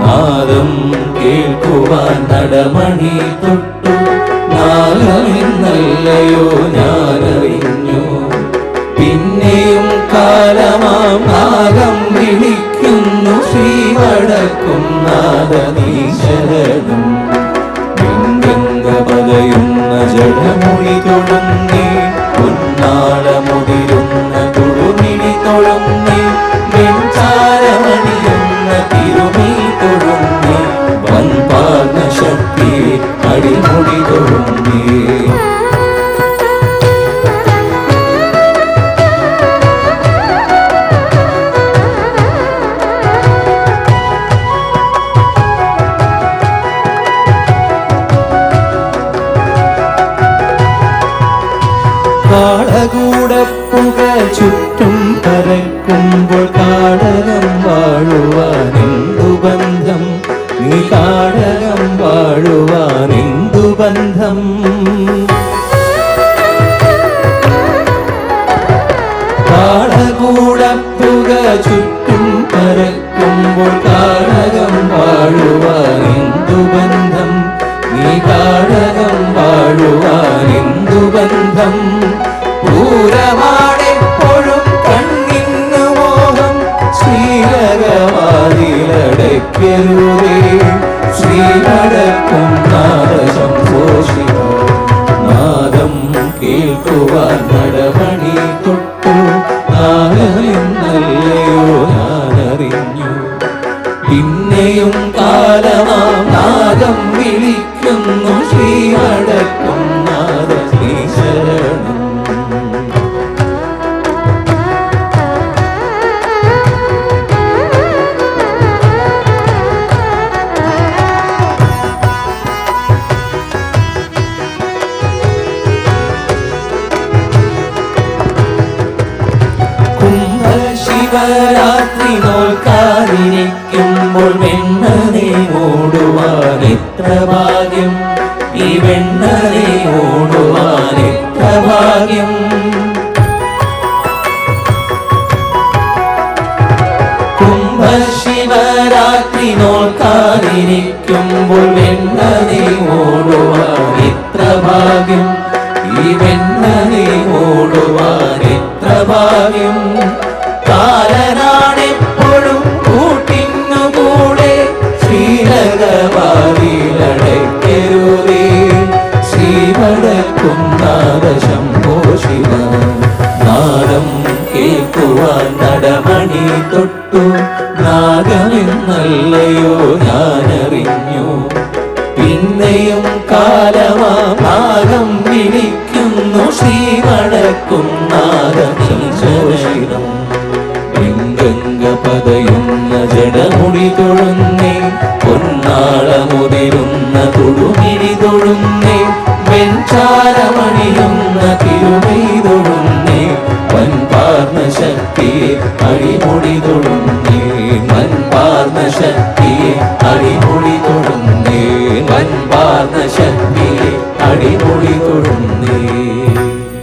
നാദം കേൾക്കുവാൻ നടമണി തൊട്ടു. നാഗമെന്നല്ലയോ ഞാനറിഞ്ഞു. പിന്നെയും കാലമാം നാഗം വിളിക്കുന്നു. ശ്രീവടക്കും നാദനീ ശരണം. ഗംഗ പതയുന്ന ജഡമൊഴി തൊഴുന്നേ. പൊന്നാളമുതിരുന്ന തുടുമിഴി തൊഴുന്നേ. വെഞ്ചാരമണിയുന്ന തിരുമീ തൊഴുന്നേ. വൻപാർന്ന ശക്തി അടിമുടി തൊഴുന്നേ. കാളകൂടപ്പുക ചുറ്റും പരക്കുമ്പോൾ കാടകം വാഴുവാനെന്തു ബന്ധം. നീ കാടകം വാഴുവാനെന്തു ബന്ധം. കാളകൂടപ്പുക ചുറ്റും പരക്കുമ്പോൾ കാടകം വാഴുവാനെന്തു ബന്ധം. നീ കാടകം വാഴുവാനെന്തു ബന്ധം. പൂരമാണെപ്പോഴും കണ്ണിന്നു മോഹം. ശ്രീലകവാതിലടയ്ക്കരുതേ. ശ്രീവടക്കും നാദശംഭോഷിക. നാദം കേൾക്കുവാൻ നടമണി തൊട്ടു. നാഗമെന്നല്ലയോ ഞാനറിഞ്ഞു. പിന്നെയും കാലമാം നാദം വിളിക്കുന്നു. ശ്രീവടക്കും നാദനീ ശരണം. ശിവരാത്രി നോൽക്കാതിരിക്കുമ്പോൾ വെണ്ണനെ ഓടുവാൻ എത്ര ഭാഗ്യം. ഈ വെണ്ണനെ ഓടുവാൻ എത്ര ഭാഗ്യം. കുംഭശിവരാത്രി നോൽക്കാതിരിക്കുമ്പോൾ വെണ്ണനെ ഓടുവാൻ എത്ര ഭാഗ്യം. ഈ വെണ്ണനെ ഓടുവാൻ എത്ര ഭാഗ്യം. കാലനാണെപ്പോഴും കൂട്ടിന്നു കൂടെ. ശ്രീലകവാതിലടയ്ക്കരുതേ. ശ്രീവടക്കും നാദശംഭോഷിക. നാദം കേൾക്കുവാൻ നടമണി തൊട്ടു. നാഗമെന്നല്ലയോ ഞാനറിഞ്ഞു. പിന്നെയും കാലമാം നാഗം വിളിക്കുന്നു. ശ്രീവടക്കും നാദനീ ശരണം. ഗംഗ പതയുന്ന ജഡമുടി തൊഴുന്നേ. പൊന്നാളമുതിരുന്ന തുടുമിഴി തൊഴുന്നേ. വെഞ്ചാരമണിയുന്ന തിരുമൈ തൊഴുന്നേ. വൻപാർന്ന ശക്തിയെ അടിമുടി തൊഴുന്നേ. വൻപാർന്ന ശക്തിയെ അടിമുടി തൊഴുന്നേ. വൻപാർന്ന ശക്തിയെ അടിമുടി